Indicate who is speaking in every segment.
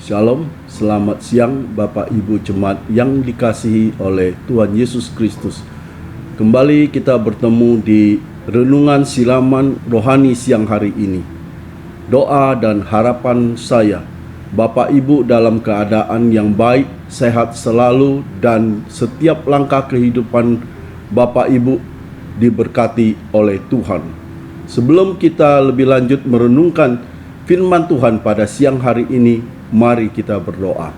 Speaker 1: Shalom, selamat siang Bapak Ibu Jemaat yang dikasihi oleh Tuhan Yesus Kristus. Kembali kita bertemu di renungan silaman rohani siang hari ini. Doa dan harapan saya, Bapak Ibu dalam keadaan yang baik, sehat selalu, dan setiap langkah kehidupan Bapak Ibu diberkati oleh Tuhan. Sebelum kita lebih lanjut merenungkan firman Tuhan pada siang hari ini, mari kita berdoa.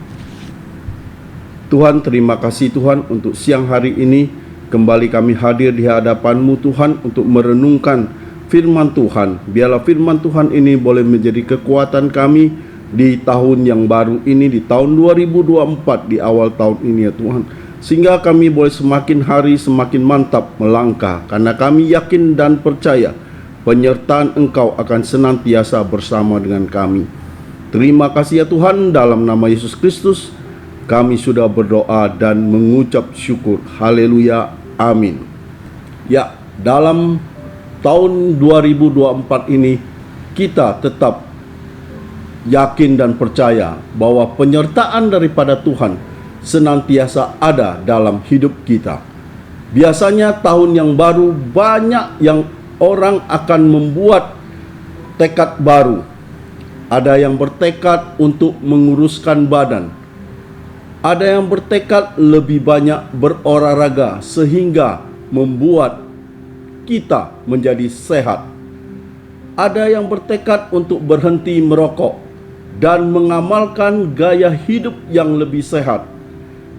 Speaker 1: Tuhan, terima kasih Tuhan untuk siang hari ini. Kembali kami hadir di hadapan-Mu Tuhan untuk merenungkan firman Tuhan. Biarlah firman Tuhan ini boleh menjadi kekuatan kami di tahun yang baru ini, di tahun 2024, di awal tahun ini ya Tuhan. Sehingga kami boleh semakin hari semakin mantap melangkah, karena kami yakin dan percaya penyertaan Engkau akan senantiasa bersama dengan kami. Terima kasih ya Tuhan, dalam nama Yesus Kristus kami sudah berdoa dan mengucap syukur. Haleluya, amin. Ya, dalam tahun 2024 ini kita tetap yakin dan percaya bahwa penyertaan daripada Tuhan senantiasa ada dalam hidup kita. Biasanya tahun yang baru banyak yang orang akan membuat tekad baru. Ada yang bertekad untuk menguruskan badan. Ada yang bertekad lebih banyak berolahraga sehingga membuat kita menjadi sehat. Ada yang bertekad untuk berhenti merokok dan mengamalkan gaya hidup yang lebih sehat.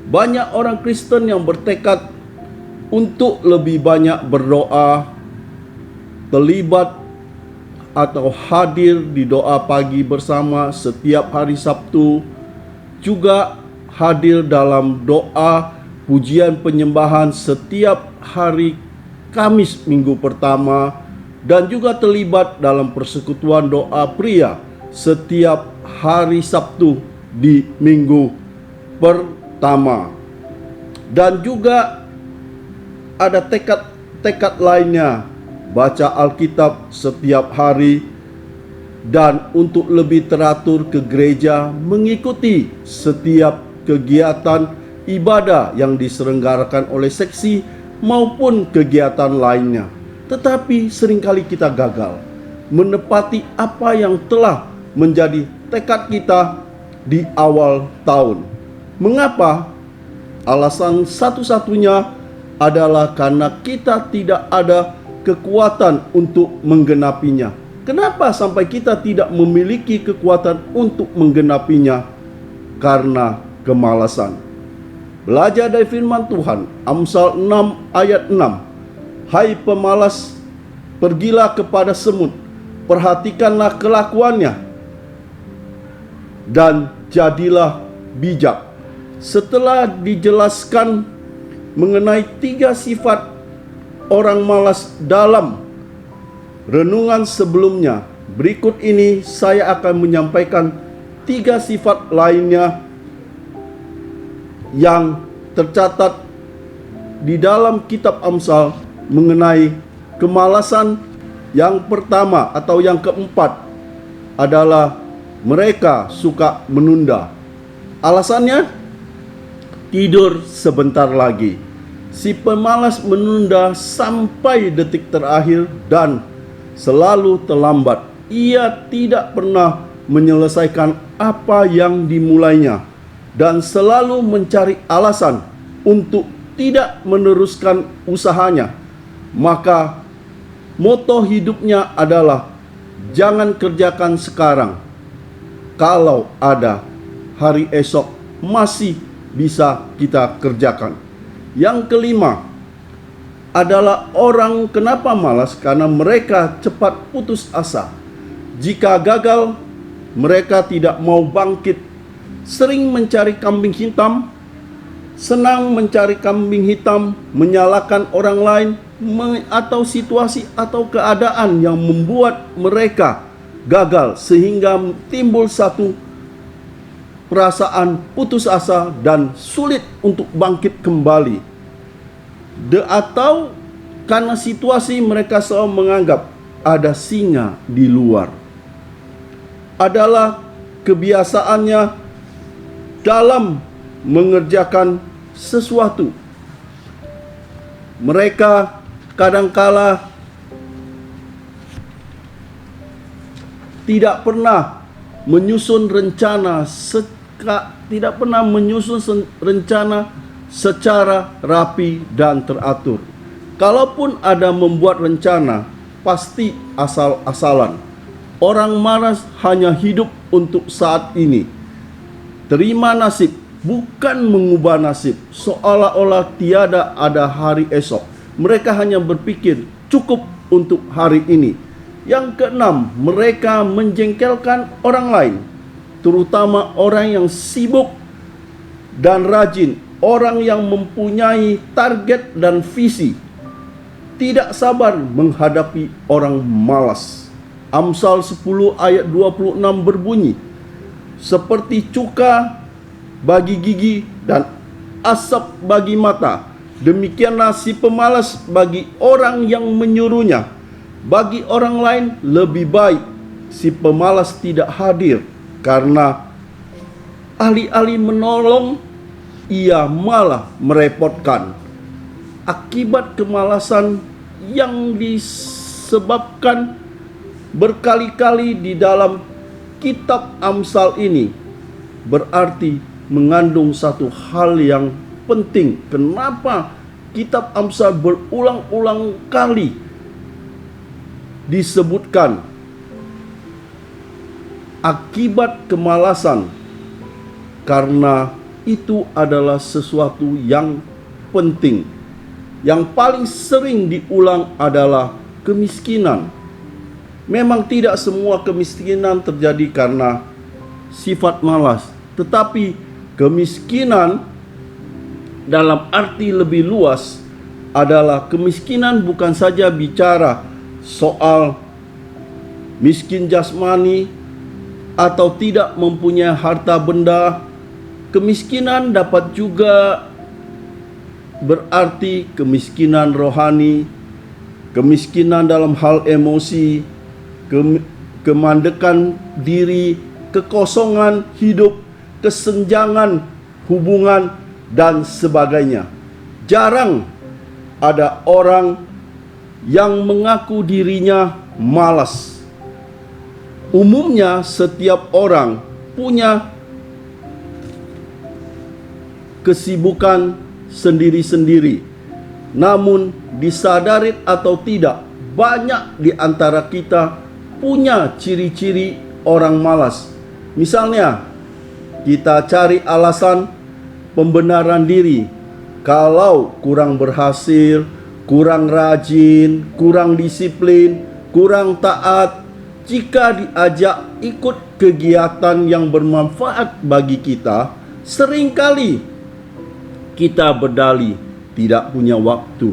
Speaker 1: Banyak orang Kristen yang bertekad untuk lebih banyak berdoa, terlibat atau hadir di doa pagi bersama setiap hari Sabtu, juga hadir dalam doa pujian penyembahan setiap hari Kamis minggu pertama, dan juga terlibat dalam persekutuan doa pria setiap hari Sabtu di minggu pertama. Dan juga ada tekad lainnya, baca Alkitab setiap hari, dan untuk lebih teratur ke gereja, mengikuti setiap kegiatan ibadah yang diselenggarakan oleh seksi maupun kegiatan lainnya. Tetapi seringkali kita gagal menepati apa yang telah menjadi tekad kita di awal tahun. Mengapa? Alasan satu-satunya adalah karena kita tidak ada kekuatan untuk menggenapinya. Kenapa sampai kita tidak memiliki kekuatan untuk menggenapinya? Karena kemalasan. Belajar dari firman Tuhan, Amsal 6 ayat 6. Hai pemalas, pergilah kepada semut, perhatikanlah kelakuannya, dan jadilah bijak. Setelah dijelaskan mengenai 3 sifat orang malas dalam renungan sebelumnya, berikut ini saya akan menyampaikan 3 sifat lainnya yang tercatat di dalam kitab Amsal mengenai kemalasan. Yang pertama atau yang keempat adalah mereka suka menunda. Alasannya, tidur sebentar lagi. Si pemalas menunda sampai detik terakhir dan selalu terlambat. Ia tidak pernah menyelesaikan apa yang dimulainya dan selalu mencari alasan untuk tidak meneruskan usahanya. Maka moto hidupnya adalah jangan kerjakan sekarang, kalau ada hari esok masih bisa kita kerjakan. Yang kelima adalah orang kenapa malas? Karena mereka cepat putus asa. Jika gagal, mereka tidak mau bangkit. Sering mencari kambing hitam, senang mencari kambing hitam, menyalahkan orang lain, atau situasi atau keadaan yang membuat mereka gagal, sehingga timbul satu perasaan putus asa dan sulit untuk bangkit kembali. Atau karena situasi mereka selalu menganggap ada singa di luar. Adalah kebiasaannya dalam mengerjakan sesuatu. Mereka kadangkala tidak pernah menyusun rencana secara rapi dan teratur. Kalaupun ada membuat rencana, pasti asal-asalan. Orang malas hanya hidup untuk saat ini. Terima nasib, bukan mengubah nasib, seolah-olah tiada ada hari esok. Mereka hanya berpikir cukup untuk hari ini. Yang keenam, mereka menjengkelkan orang lain, terutama orang yang sibuk dan rajin, orang yang mempunyai target dan visi. Tidak sabar menghadapi orang malas. Amsal 10 ayat 26 berbunyi, seperti cuka bagi gigi dan asap bagi mata, demikianlah si pemalas bagi orang yang menyuruhnya. Bagi orang lain lebih baik si pemalas tidak hadir, karena alih-alih menolong, ia malah merepotkan. Akibat kemalasan yang disebabkan berkali-kali di dalam kitab Amsal ini berarti mengandung satu hal yang penting. Kenapa kitab Amsal berulang-ulang kali disebutkan akibat kemalasan? Karena itu adalah sesuatu yang penting. Yang paling sering diulang adalah kemiskinan. Memang tidak semua kemiskinan terjadi karena sifat malas, tetapi kemiskinan dalam arti lebih luas adalah kemiskinan bukan saja bicara soal miskin jasmani atau tidak mempunyai harta benda. Kemiskinan dapat juga berarti kemiskinan rohani, kemiskinan dalam hal emosi, kemandekan diri, kekosongan hidup, kesenjangan hubungan, dan sebagainya. Jarang ada orang yang mengaku dirinya malas. Umumnya setiap orang punya kesibukan sendiri-sendiri. Namun disadari atau tidak, banyak di antara kita punya ciri-ciri orang malas. Misalnya, kita cari alasan pembenaran diri. Kalau kurang berhasil, kurang rajin, kurang disiplin, kurang taat, jika diajak ikut kegiatan yang bermanfaat bagi kita, seringkali kita berdalih tidak punya waktu.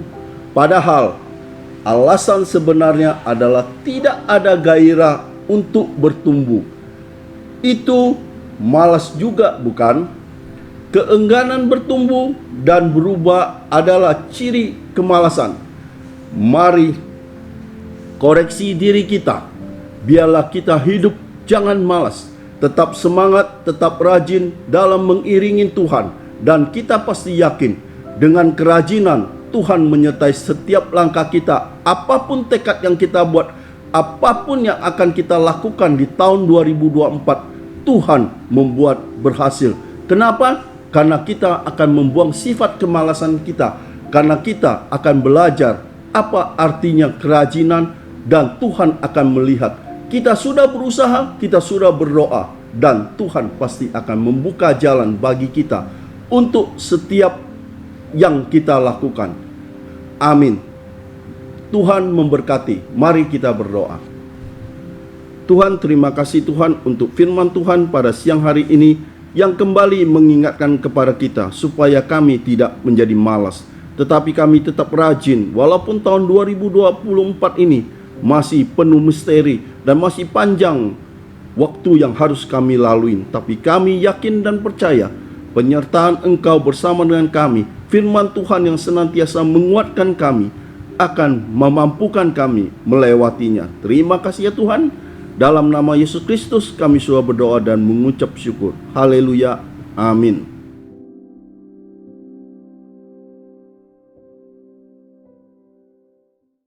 Speaker 1: Padahal alasan sebenarnya adalah tidak ada gairah untuk bertumbuh. Itu malas juga, bukan? Keengganan bertumbuh dan berubah adalah ciri kemalasan. Mari koreksi diri kita. Biarlah kita hidup jangan malas. Tetap semangat, tetap rajin dalam mengiringi Tuhan. Dan kita pasti yakin dengan kerajinan Tuhan menyertai setiap langkah kita. Apapun tekad yang kita buat, apapun yang akan kita lakukan di tahun 2024, Tuhan membuat berhasil. Kenapa? Karena kita akan membuang sifat kemalasan kita. Karena kita akan belajar apa artinya kerajinan, dan Tuhan akan melihat kita sudah berusaha, kita sudah berdoa, dan Tuhan pasti akan membuka jalan bagi kita untuk setiap yang kita lakukan. Amin. Tuhan memberkati. Mari kita berdoa. Tuhan, terima kasih Tuhan untuk firman Tuhan pada siang hari ini yang kembali mengingatkan kepada kita supaya kami tidak menjadi malas, tetapi kami tetap rajin walaupun tahun 2024 ini masih penuh misteri dan masih panjang waktu yang harus kami lalui. Tapi kami yakin dan percaya penyertaan Engkau bersama dengan kami. Firman Tuhan yang senantiasa menguatkan kami akan memampukan kami melewatinya. Terima kasih ya Tuhan. Dalam nama Yesus Kristus kami sudah berdoa dan mengucap syukur. Haleluya. Amin.